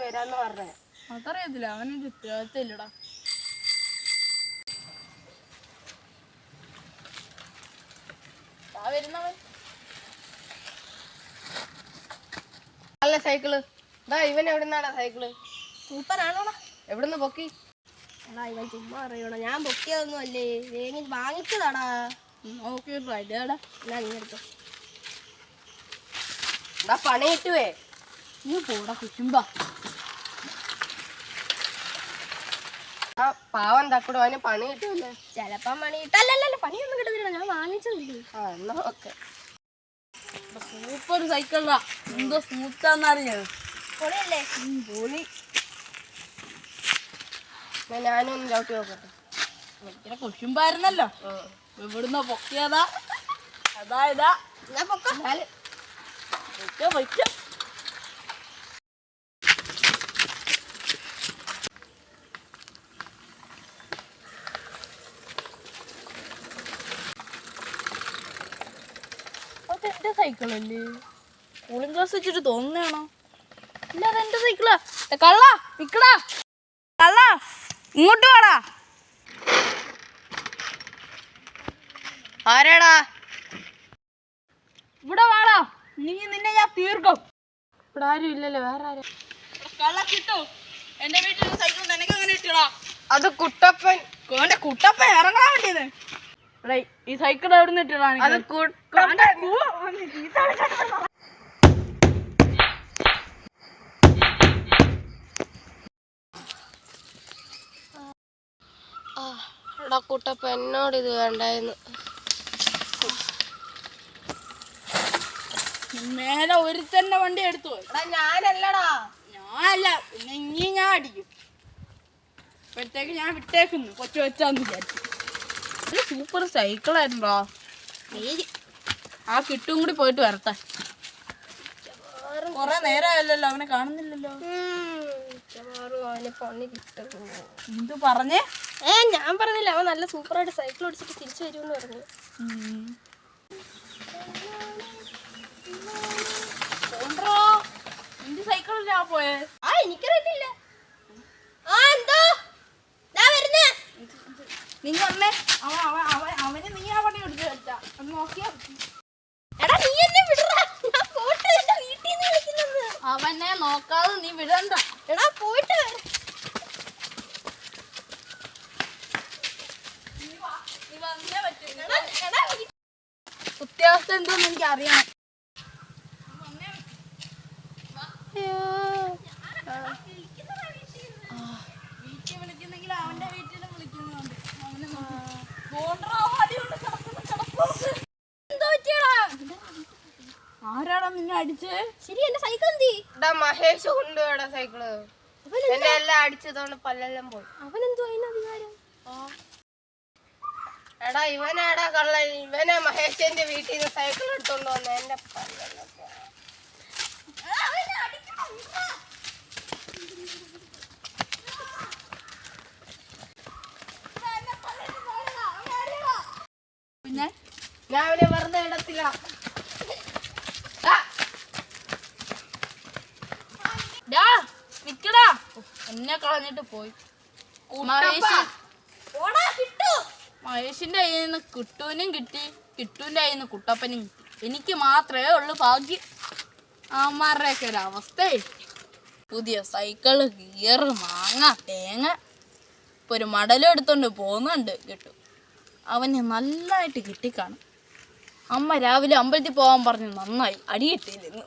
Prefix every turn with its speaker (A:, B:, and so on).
A: വരാന്ന് പറഞ്ഞേ.
B: അതറിയത്തില്ല, അവനൊരു ഉത്തരവാദിത്തമില്ലടാ. വരുന്നവൻ
A: നല്ല സൈക്കിള്. ഇവൻ എവിടുന്നാടാ സൈക്കിള്?
C: സൂപ്പറാണോടാ.
A: എവിടുന്ന് പൊക്കി?
C: എടാ ഇവൻ ചുമ്മാ അറിയണോ, ഞാൻ പൊക്കിയതൊന്നും അല്ലേ, വാങ്ങിച്ചതാടാ.
B: നോക്കിടാ
C: എന്നാ നീ എടുത്തോ.
A: പണി കിട്ടുവേ.
B: നീ പോടാ കുശുമ്പാ.
A: ആ പാവം തക്കടോ, അവന് പണി കിട്ടുമല്ലേ?
C: ചെലപ്പം പണി കിട്ടല്ലല്ലോ, പണിയൊന്നും കിട്ടുന്നില്ല, ഞാൻ വാങ്ങിച്ചതില്ലേ.
A: എന്നാ ഓക്കെ.
B: സൂപ്പർ സൈക്കിളാ, എന്തോ സ്മൂത്താന്നറിഞ്ഞത്.
C: പൊളിയല്ലേ?
B: പൊളി.
A: ഞാനും ഒന്ന് ചവിട്ടി നോക്കട്ടെ.
B: ഭയങ്കര കുശുമ്പായിരുന്നല്ലോ, ഇവിടുന്ന് പൊക്കിയതാ. അതാ
C: ഞാൻ പൊക്കാം.
B: വയ്ക്കാം. അതെന്റെ സൈക്കിളല്ലേ? കൂളിംഗ് ഗ്ലാസ് വെച്ചിട്ട് തോന്നുന്നതാണോ? ഇല്ല, അതെന്റെ സൈക്കിളാ. കള്ളാ നിക്കടാ, കള്ളാ ഇങ്ങോട്ട് വാടാ.
A: ആരാടാ?
B: ഇവിടെ വാടാ, നിന്നെ ഞാൻ തീർക്കും.
A: ഇവിടെ ആരും ഇല്ലല്ലോ, വേറെ ആരാ?
B: കള്ള കിട്ടു, എന്റെ വീട്ടിൽ സൈക്കിൾ നിനക്ക് അങ്ങനെ കിട്ടിയടാ.
A: അത് കുട്ടപ്പൻ.
B: എന്റെ കുട്ടപ്പൻ ഇറങ്ങാൻ വേണ്ടിയത്. ഈ സൈക്കിൾ എവിടെ നിന്ന് ഇട്ടടാ?
A: അത് കുട്ടപ്പ എന്നോട് ഇത് വേണ്ടായിരുന്നു.
B: മേലെ ഒരുത്തന്നെ വണ്ടി എടുത്തു.
A: ഞാനല്ലടാ.
B: ഞാനല്ല, പിന്നെ ഇനി ഞാൻ അടിക്കും. ഇപ്പോഴത്തേക്ക് ഞാൻ വിട്ടേക്കുന്നു, കൊച്ചു വെച്ചാന്ന് വിചാരിച്ചു. സൂപ്പർ സൈക്കിളായിരുന്നോ. ആ കിട്ടും കൂടി പോയിട്ട് വരട്ടെ. കൊറേ നേരമല്ലല്ലോ, അവനെ കാണുന്നില്ലല്ലോ.
C: പണി കിട്ടും.
B: എന്തു പറഞ്ഞേ?
C: ഞാൻ പറഞ്ഞില്ല, അവൻ നല്ല സൂപ്പറായിട്ട് സൈക്കിൾ ഓടിച്ചിട്ട് തിരിച്ചു വരുമെന്ന് പറഞ്ഞു.
B: എന്റെ സൈക്കിളിലാ പോയെ?
C: എനിക്കറിയത്തില്ല.
B: നീ പറഞ്ഞേ, അവന് നീ ആ പണി എടുത്ത് വെച്ചാ അത് നോക്കിയാ. അവനെ നോക്കാതെ നീ വിടണ്ട.
C: എടാ പോയിട്ട്
B: സത്യാവസ്ഥ എന്തോന്ന് എനിക്ക് അറിയാം. വീട്ടിൽ വിളിക്കുന്നെങ്കിൽ അവന്റെ വീട്ടിലും വിളിക്കുന്നുണ്ട്. ആരാടാ നിന്നെ അടിച്ചേ?
C: ശരി, എന്റെ സൈക്കിൾ എന്തി?
A: മഹേഷ് കൊണ്ടുപോടാ സൈക്കിള്. എന്നെ എല്ലാം അടിച്ചതോണ്ട് പല്ലെല്ലാം പോയി.
C: അവനെന്തോ അതിന് അധികാരം?
A: എടാ ഇവനാടാ കള്ളൻ. ഇവനാ മഹേഷിന്റെ വീട്ടിൽ നിന്ന് സൈക്കിൾ എടുത്തോണ്ട് വന്ന. എന്റെ പല്ലെല്ലാം പോയി.
B: പിന്നെ
A: ഞാൻ അവനെ വെറുതെ ഇടത്തില്ല.
B: നിക്കടാ, എന്നെ കളഞ്ഞിട്ട് പോയി. മഹേഷിന്റെ കയ്യിൽ നിന്ന് കിട്ടൂനും കിട്ടി, കിട്ടൂന്റെ കയ്യിൽ നിന്ന് കുട്ടപ്പനും കിട്ടി. എനിക്ക് മാത്രമേ ഉള്ളു ഭാഗ്യം. അമ്മാരുടെയൊക്കെ ഒരു അവസ്ഥയെ. പുതിയ സൈക്കിള്, ഗിയർ, മാങ്ങ, തേങ്ങ. ഇപ്പൊ ഒരു മടലും എടുത്തോണ്ട് പോകുന്നുണ്ട് കിട്ടു. അവന് നല്ലതായിട്ട് കിട്ടിക്കാണും. അമ്മ രാവിലെ അമ്പലത്തിൽ പോകാൻ പറഞ്ഞു, നന്നായി. അടി കിട്ടിയില്ല ഇന്ന്.